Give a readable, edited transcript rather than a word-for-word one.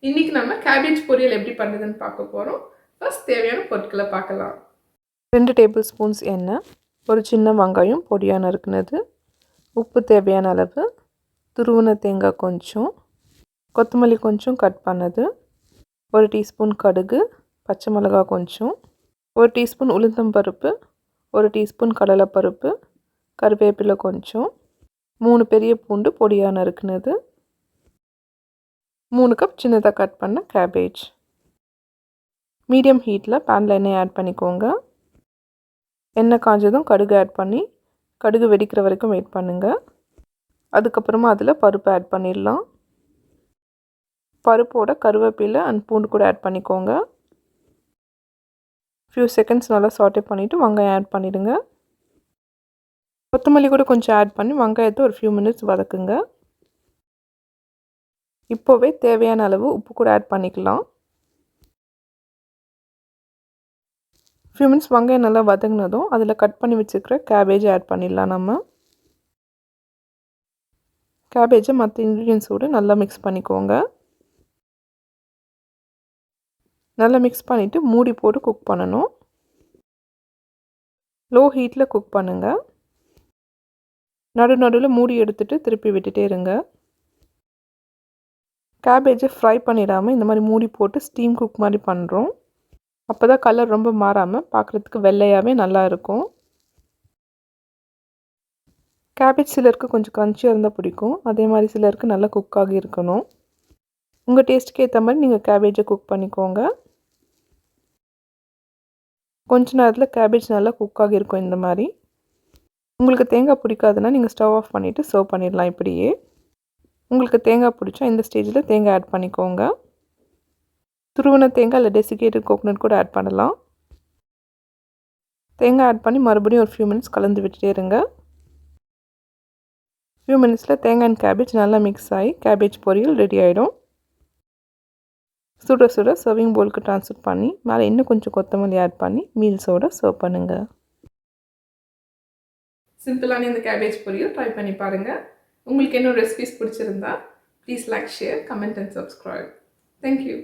இன்றைக்கி நம்ம கேபேஜ் பொரியல் எப்படி பண்ணுறதுன்னு பார்க்க போகிறோம். ஃபர்ஸ்ட் தேவையான பொருட்களை பார்க்கலாம். 2 டேபிள் ஸ்பூன்ஸ் எண்ணெய், ஒரு சின்ன வெங்காயம் பொடியாக நறுக்குனது, உப்பு தேவையான அளவு, துருவின தேங்காய் கொஞ்சம், கொத்தமல்லி கொஞ்சம் கட் பண்ணது, 1 டீஸ்பூன் கடுகு, பச்சை மிளகாய் கொஞ்சம், 1 டீஸ்பூன் உளுந்தம்பருப்பு, 1 டீஸ்பூன் கடலைப்பருப்பு, கருவேப்பிலை கொஞ்சம், 3 பெரிய பூண்டு பொடியாக நறுக்குனது, 3 கப் சின்னதாக கட் பண்ண கேபேஜ். மீடியம் ஹீட்டில் பேனில் எண்ணெய் ஆட் பண்ணிக்கோங்க. எண்ணெய் காஞ்சதும் கடுகு ஆட் பண்ணி கடுகு வெடிக்கிற வரைக்கும் வெயிட் பண்ணுங்கள். அதுக்கப்புறமா அதில் பருப்பு ஆட் பண்ணிடலாம். பருப்போட கருவேப்பிலை அண்ட் பூண்டு கூட ஆட் பண்ணிக்கோங்க. ஃபியூ செகண்ட்ஸ் நல்லா சாட்டே பண்ணிவிட்டு வெங்காயம் ஆட் பண்ணிவிடுங்க. கொத்தமல்லி கூட கொஞ்சம் ஆட் பண்ணி வெங்காயத்தை ஒரு ஃபியூ மினிட்ஸ் வதக்குங்க. இப்போவே தேவையான அளவு உப்பு கூட ஆட் பண்ணிக்கலாம். ஃபியூ மினிட்ஸ் வெங்காயம் நல்லா வதங்கினதும் அதில் கட் பண்ணி வச்சுருக்கிற கேபேஜ் ஆட் பண்ணிடலாம். நம்ம கேபேஜை மற்ற இன்க்ரீடியன்ஸோடு நல்லா மிக்ஸ் பண்ணிக்கோங்க. நல்லா மிக்ஸ் பண்ணிவிட்டு மூடி போட்டு குக் பண்ணணும். லோ ஹீட்டில் குக் பண்ணுங்கள். நடுவில் மூடி எடுத்துகிட்டு திருப்பி விட்டுட்டே இருங்க. கேபேஜை ஃப்ரை பண்ணிடாமல் இந்த மாதிரி மூடி போட்டு ஸ்டீம் குக் மாதிரி பண்ணுறோம். அப்போ தான் கலர் ரொம்ப மாறாமல் பார்க்குறதுக்கு வெள்ளையாகவே நல்லா இருக்கும். கேபேஜ் சிலருக்கு கொஞ்சம் க்ரன்ச்சியாக இருந்தால் பிடிக்கும். அதே மாதிரி சிலருக்கு நல்லா குக் ஆகி இருக்கணும். உங்கள் டேஸ்ட்டுக்கு ஏற்ற மாதிரி நீங்கள் கேபேஜை குக் பண்ணிக்கோங்க. கொஞ்ச நேரத்தில் கேபேஜ் நல்லா குக் ஆகியிருக்கும். இந்த மாதிரி உங்களுக்கு தேங்காய் பிடிக்காதுன்னா நீங்கள் ஸ்டவ் ஆஃப் பண்ணிவிட்டு சர்வ் பண்ணிடலாம். இப்படியே உங்களுக்கு தேங்காய் பிடிச்சா இந்த ஸ்டேஜில் தேங்காய் ஆட் பண்ணிக்கோங்க. துருவின தேங்காய் இல்லை டெசிகேட்டட் கோகோனட் கூட ஆட் பண்ணலாம். தேங்காய் ஆட் பண்ணி மறுபடியும் ஒரு ஃபியூ மினிட்ஸ் கலந்து விட்டுட்டே இருங்க. ஃபியூ மினிட்ஸில் தேங்காய் அண்ட் கேபேஜ் நல்லா மிக்ஸ் ஆகி கேபேஜ் பொரியல் ரெடி ஆகிடும். சுட சுட சர்விங் பவுலுக்கு ட்ரான்ஸ்ஃபர் பண்ணி மேலே இன்னும் கொஞ்சம் கொத்தமல்லி ஆட் பண்ணி மீல்ஸோடு சர்வ் பண்ணுங்கள். சிம்பிளான இந்த கேபேஜ் பொரியல் ட்ரை பண்ணி பாருங்கள். உங்களுக்கு இன்னும் ரெசிபிஸ் பிடிச்சிருந்தா please like, share, comment and subscribe. Thank you.